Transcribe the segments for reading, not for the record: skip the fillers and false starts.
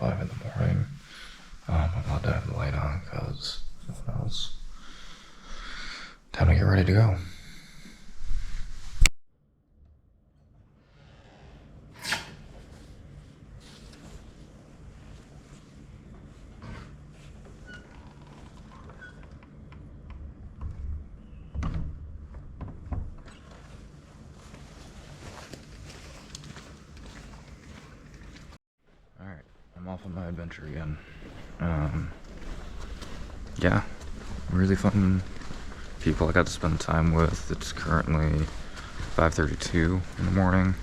5 in the morning. I'm about to have the light on because no one else. Time to get ready to go. Alright, I'm off on my adventure again. Yeah, really fun people I got to spend time with. It's currently 5:32 in the morning.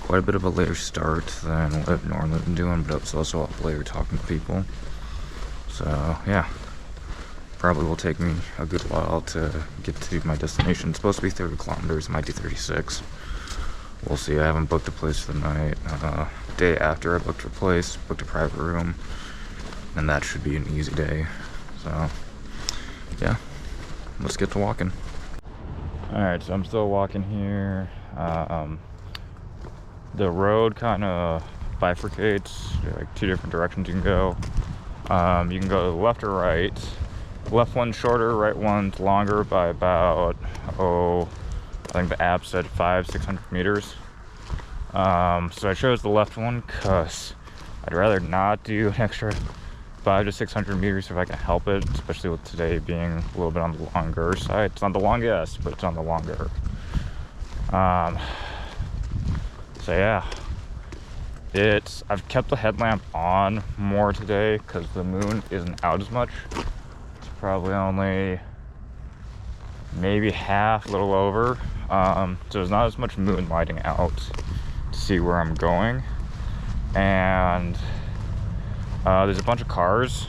Quite a bit of a later start than what I've normally been doing, but it's also up later talking to people. So, yeah. Probably will take me a good while to get to my destination. It's supposed to be 30 kilometers, might be 36. We'll see. I haven't booked a place for the night. Day after I booked a place, booked a private room, and that should be an easy day. So, yeah, let's get to walking. Alright, so I'm still walking here. The road kind of bifurcates, like 2 different directions you can go. You can go left or right. Left one's shorter, right one's longer by about, I think the app said 500-600 meters. So I chose the left one because I'd rather not do an extra 500 to 600 meters if I can help it, especially with today being a little bit on the longer side. It's not the longest, but it's on the longer. So yeah, I've kept the headlamp on more today because the moon isn't out as much. It's probably only maybe half, a little over. So there's not as much moon lighting out to see where I'm going. And there's a bunch of cars,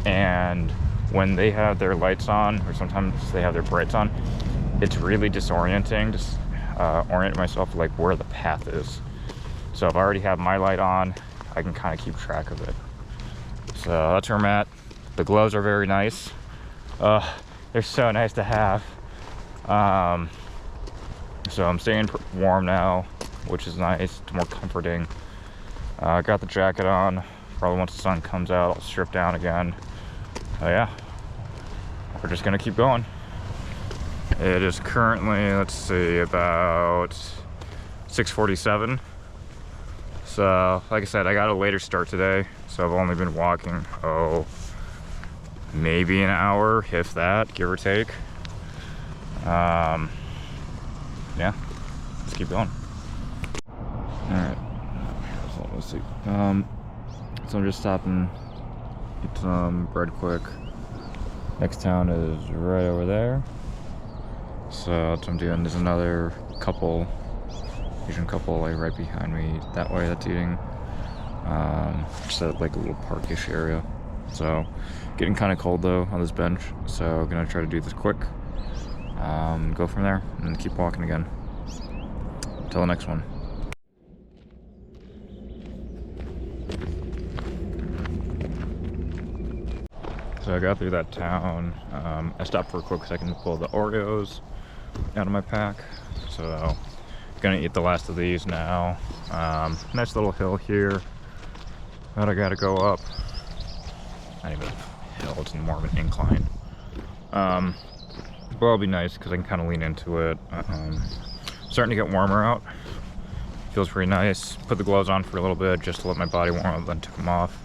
and when they have their lights on, or sometimes they have their brights on, it's really disorienting to orient myself like where the path is. So if I already have my light on, I can kind of keep track of it. So that's where I'm at. The gloves are very nice. They're so nice to have. So I'm staying warm now, which is nice. It's more comforting. Got the jacket on. Probably once the sun comes out, I'll strip down again. Yeah, we're just gonna keep going. It is currently, let's see, about 6:47. So, like I said, I got a later start today, so I've only been walking, maybe an hour, if that, give or take. Yeah, let's keep going. Alright, so let's see. So I'm just stopping, get some bread quick. Next town is right over there. So that's what I'm doing. There's another Asian couple like right behind me that way that's eating. Just at like a little parkish area. So getting kind of cold though on this bench. So I'm gonna try to do this quick. Go from there and keep walking again. Until the next one. So I got through that town. I stopped for a quick second to pull the Oreos out of my pack. So gonna eat the last of these now. Nice little hill here that I gotta go up. Not even a hill, it's more of an incline. But it'll be nice because I can kind of lean into it. Starting to get warmer out. Feels pretty nice. Put the gloves on for a little bit just to let my body warm up, then took them off.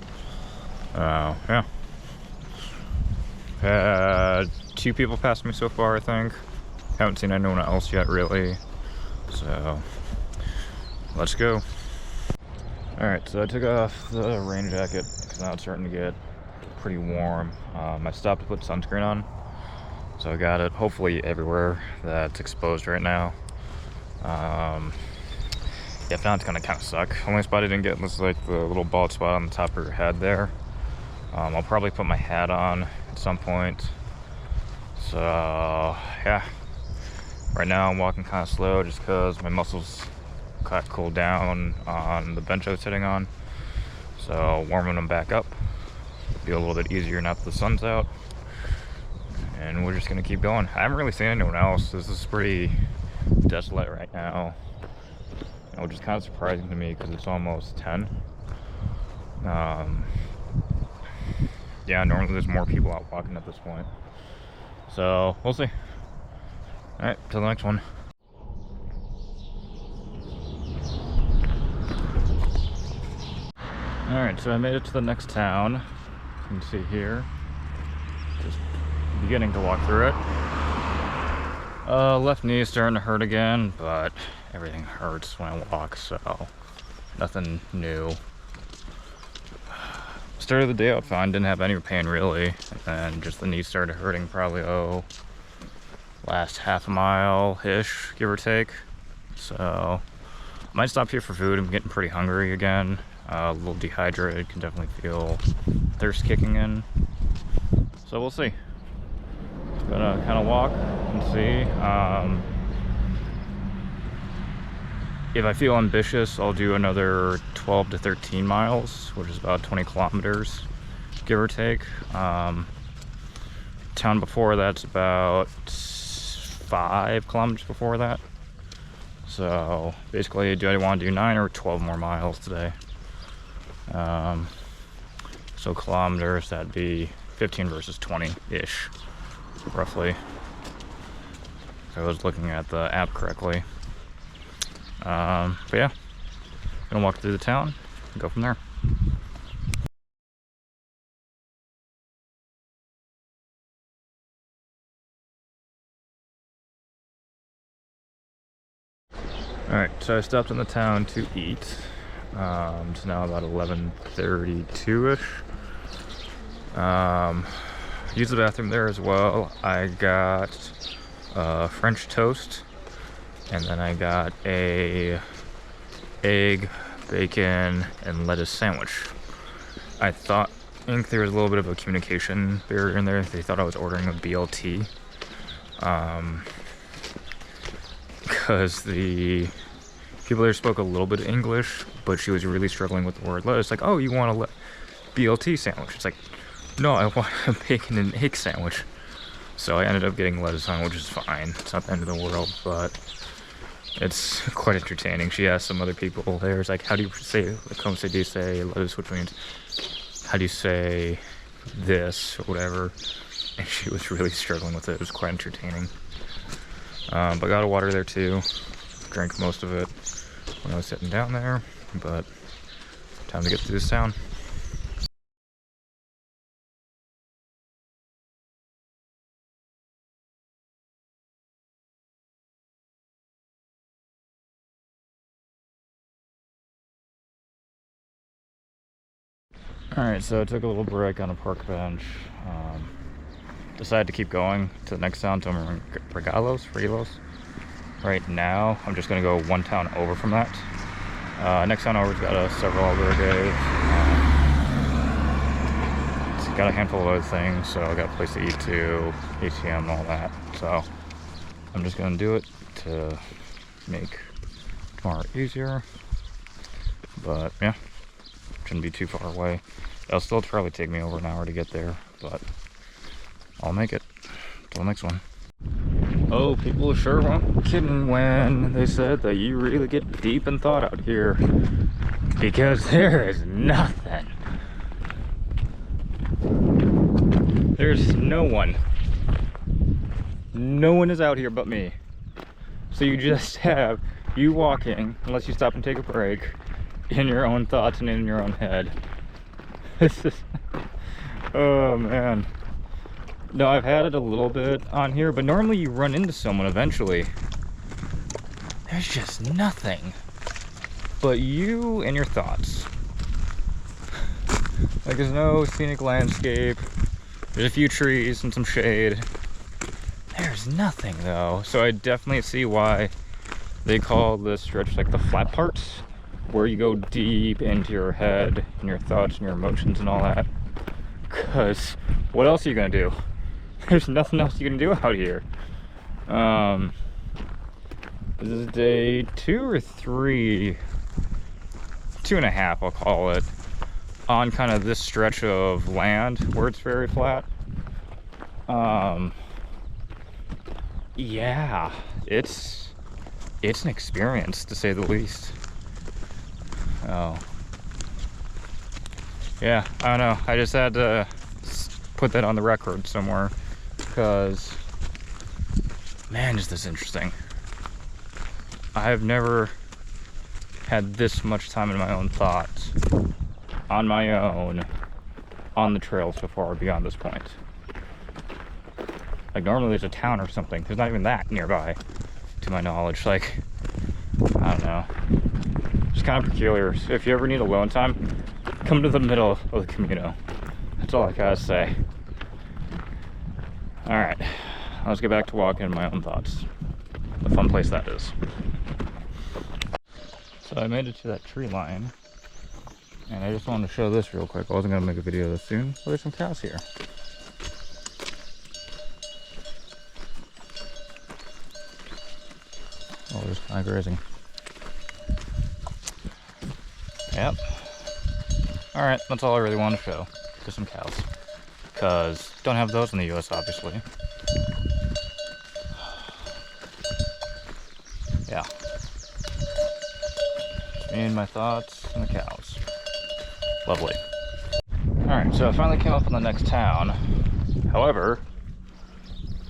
Yeah. Had 2 people pass me so far, I think. Haven't seen anyone else yet, really. So, let's go. Alright, so I took off the rain jacket because now it's starting to get pretty warm. I stopped to put sunscreen on. So I got it hopefully everywhere that's exposed right now. Yeah, if not, it's gonna kind of suck. Only spot I didn't get was like the little bald spot on the top of your head there. I'll probably put my hat on at some point. So, yeah. Right now I'm walking kind of slow just because my muscles got cooled down on the bench I was sitting on. So warming them back up. Be a little bit easier now that the sun's out. And we're just gonna keep going. I haven't really seen anyone else. This is pretty desolate right now, which is kind of surprising to me because it's almost 10. Yeah, normally there's more people out walking at this point. So, we'll see. Alright, till the next one. Alright, so I made it to the next town. You can see here. Just beginning to walk through it. Left knee is starting to hurt again, but everything hurts when I walk, so nothing new. Started the day out fine, didn't have any pain really, and just the knee started hurting probably last half a mile-ish, give or take. So I might stop here for food. I'm getting pretty hungry again, a little dehydrated, can definitely feel thirst kicking in. So we'll see. Gonna kind of walk and see. If I feel ambitious, I'll do another 12 to 13 miles, which is about 20 kilometers, give or take. Town before that's about 5 kilometers before that. So basically, do I want to do 9 or 12 more miles today? So kilometers, that'd be 15 versus 20-ish, roughly. If I was looking at the app correctly. But yeah, gonna walk through the town and go from there. Alright, so I stopped in the town to eat. It's now about 11:32-ish. Used the bathroom there as well. I got French toast, and then I got a egg, bacon, and lettuce sandwich. I think there was a little bit of a communication barrier in there. They thought I was ordering a BLT. Because the people there spoke a little bit of English, but she was really struggling with the word lettuce. Like, oh, you want a BLT sandwich? It's like, no, I want a bacon and egg sandwich. So I ended up getting lettuce on, which is fine. It's not the end of the world, but it's quite entertaining. She asked some other people there, it's like, how do you say, como se dice lettuce, which means, how do you say this, or whatever. And she was really struggling with it. It was quite entertaining. But got a water there too. Drank most of it when I was sitting down there, but time to get through this town. Alright, so I took a little break on a park bench. Decided to keep going to the next town, to Regalos. Right now, I'm just going to go one town over from that. Next town over's got several albergues. It's got a handful of other things, so I got a place to eat too, ATM and all that. So I'm just going to do it to make tomorrow easier. But yeah, shouldn't be too far away. It'll still probably take me over an hour to get there, but I'll make it till the next one. Oh, people sure weren't kidding when they said that you really get deep in thought out here, because there is nothing. There's no one. No one is out here but me. So you just have you walking, unless you stop and take a break, in your own thoughts and in your own head. This is, oh man. No, I've had it a little bit on here, but normally you run into someone eventually. There's just nothing but you and your thoughts. Like, there's no scenic landscape. There's a few trees and some shade. There's nothing though. So I definitely see why they call this stretch like the flat parts, where you go deep into your head and your thoughts and your emotions and all that. Because what else are you gonna do? There's nothing else you can do out here. This is day 2 or 3, 2.5 I'll call it, on kind of this stretch of land where it's very flat. Yeah, it's an experience, to say the least. Oh, Yeah, I don't know. I just had to put that on the record somewhere because, man, is this interesting. I have never had this much time in my own thoughts, on my own, on the trail so far beyond this point. Like, normally there's a town or something. There's not even that nearby, to my knowledge. Like, I don't know. It's kind of peculiar. So if you ever need alone time, come to the middle of the Camino. That's all I gotta say. Alright, let's get back to walking in my own thoughts. The fun place that is. So I made it to that tree line, and I just wanted to show this real quick. I wasn't gonna make a video this soon, but there's some cows here. Oh, they're just kind of grazing. Yep. Alright, that's all I really want to show. Just some cows. Because don't have those in the US, obviously. Yeah. Just me and my thoughts and the cows. Lovely. Alright, so I finally came up in the next town. However,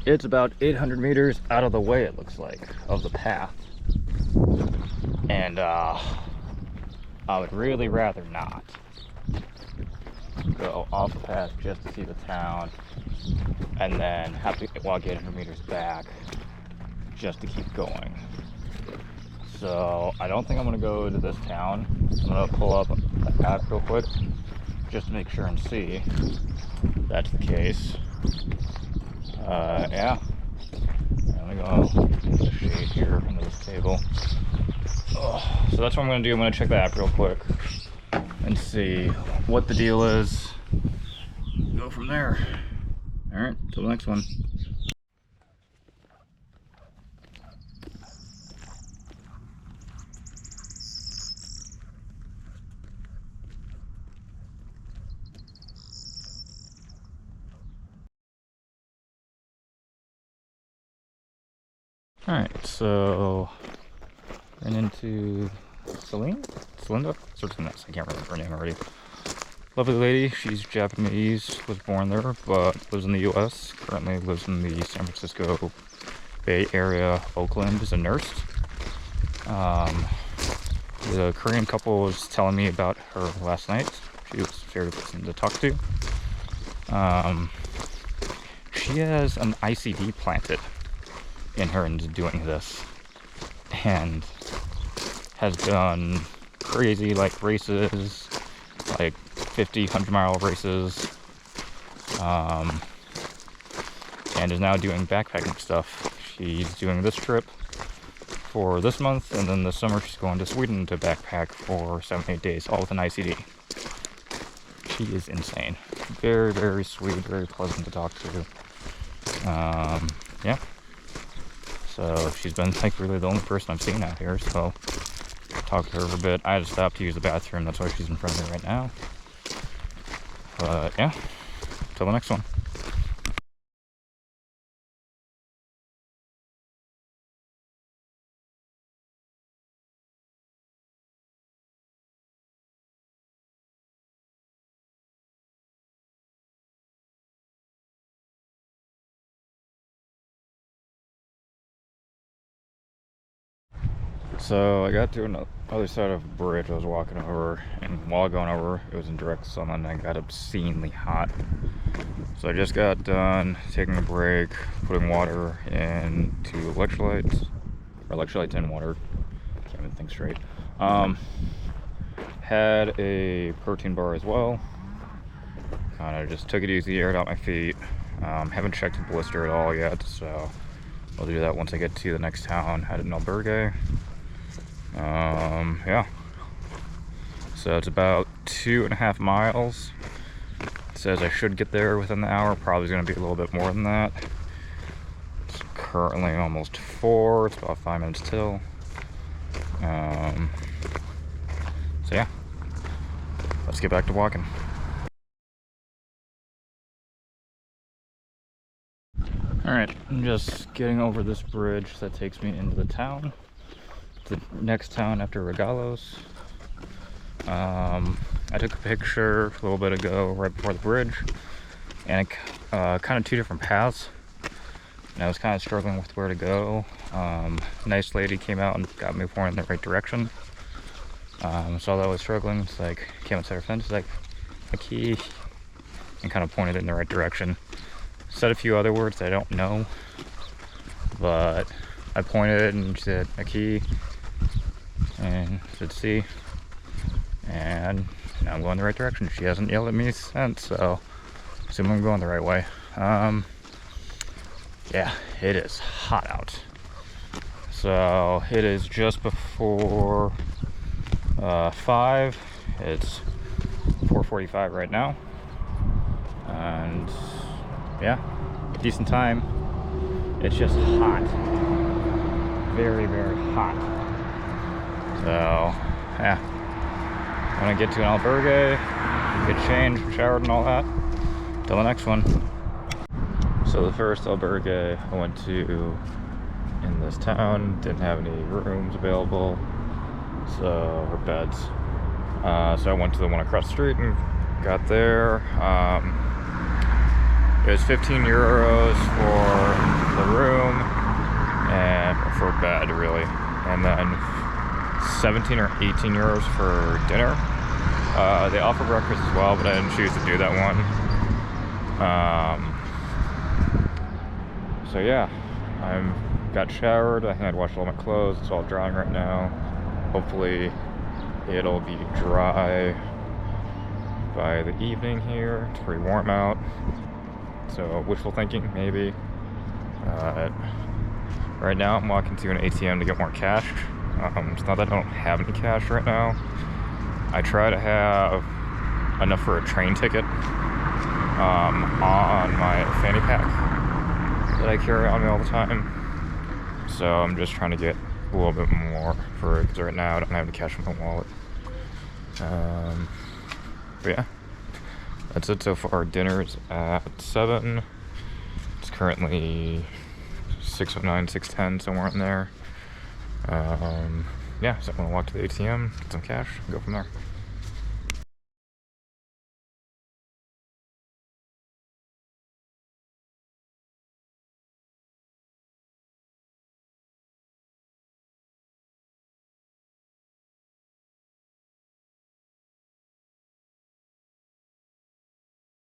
it's about 800 meters out of the way, it looks like, of the path. And I would really rather not go off the path just to see the town and then have to walk 800 meters back just to keep going. So I don't think I'm gonna go to this town. I'm gonna pull up the app real quick just to make sure and see if that's the case. Yeah. I'm gonna go into the shade here under this table. Oh, so that's what I'm gonna do. I'm gonna check the app real quick and see what the deal is. Go from there. Alright, till the next one. Alright, so ran into Celinda? I can't remember her name already. Lovely lady, she's Japanese, was born there, but lives in the US, currently lives in the San Francisco Bay Area, Oakland, as a nurse. The Korean couple was telling me about her last night. She was very pleasant to talk to. She has an ICD planted in her into doing this, and has done crazy like races, like 50, 100-mile races, and is now doing backpacking stuff. She's doing this trip for this month, and then this summer she's going to Sweden to backpack for 7-8 days, all with an ICD. She is insane. Very, very sweet, very pleasant to talk to. Yeah. So she's been like really the only person I've seen out here, so talked to her for a bit. I had to stop to use the bathroom, that's why she's in front of me right now. But yeah, till the next one. So I got to the other side of a bridge I was walking over, and while going over, it was in direct sunlight and I got obscenely hot. So I just got done taking a break, putting water into electrolytes, or electrolytes in water. Can't even think straight. Had a protein bar as well. Kind of just took it easy, aired out my feet. Haven't checked the blister at all yet, so I'll do that once I get to the next town, out in Albergue. Yeah. So it's about 2.5 miles. It says I should get there within the hour. Probably going to be a little bit more than that. It's currently almost 4. It's about 5 minutes till. So yeah. Let's get back to walking. Alright, I'm just getting over this bridge that takes me into the town. The next town after Regalos. I took a picture a little bit ago right before the bridge, and kind of two different paths, and I was kind of struggling with where to go. Nice lady came out and got me pointed in the right direction. Saw that I was struggling. It's like, came outside her fence, like, a key, and kind of pointed it in the right direction. Said a few other words that I don't know, but I pointed and she said a key, and said see, and now I'm going the right direction. She hasn't yelled at me since, so I assume I'm going the right way. Yeah, it is hot out. So it is just before 5. It's 4:45 right now, and yeah, decent time. It's just hot, very, very hot. So yeah, I'm gonna get to an albergue, get changed, showered and all that. Till the next one. So the first albergue I went to in this town didn't have any rooms available, or beds. So I went to the one across the street and got there. It was 15 euros for the room and for a bed, really, and then 17 or 18 euros for dinner. They offer breakfast as well, but I didn't choose to do that one. So yeah, I got showered. I think I'd washed all my clothes. It's all drying right now. Hopefully it'll be dry by the evening here. It's pretty warm out, so wishful thinking maybe. Right now I'm walking to an ATM to get more cash. It's not that I don't have any cash right now. I try to have enough for a train ticket on my fanny pack that I carry on me all the time. So I'm just trying to get a little bit more for it, because right now I don't have any cash in my wallet. But yeah, that's it so far. Dinner's at 7. It's currently 6:09, 6:10, somewhere in there. Yeah, so I'm gonna walk to the ATM, get some cash, and go from there.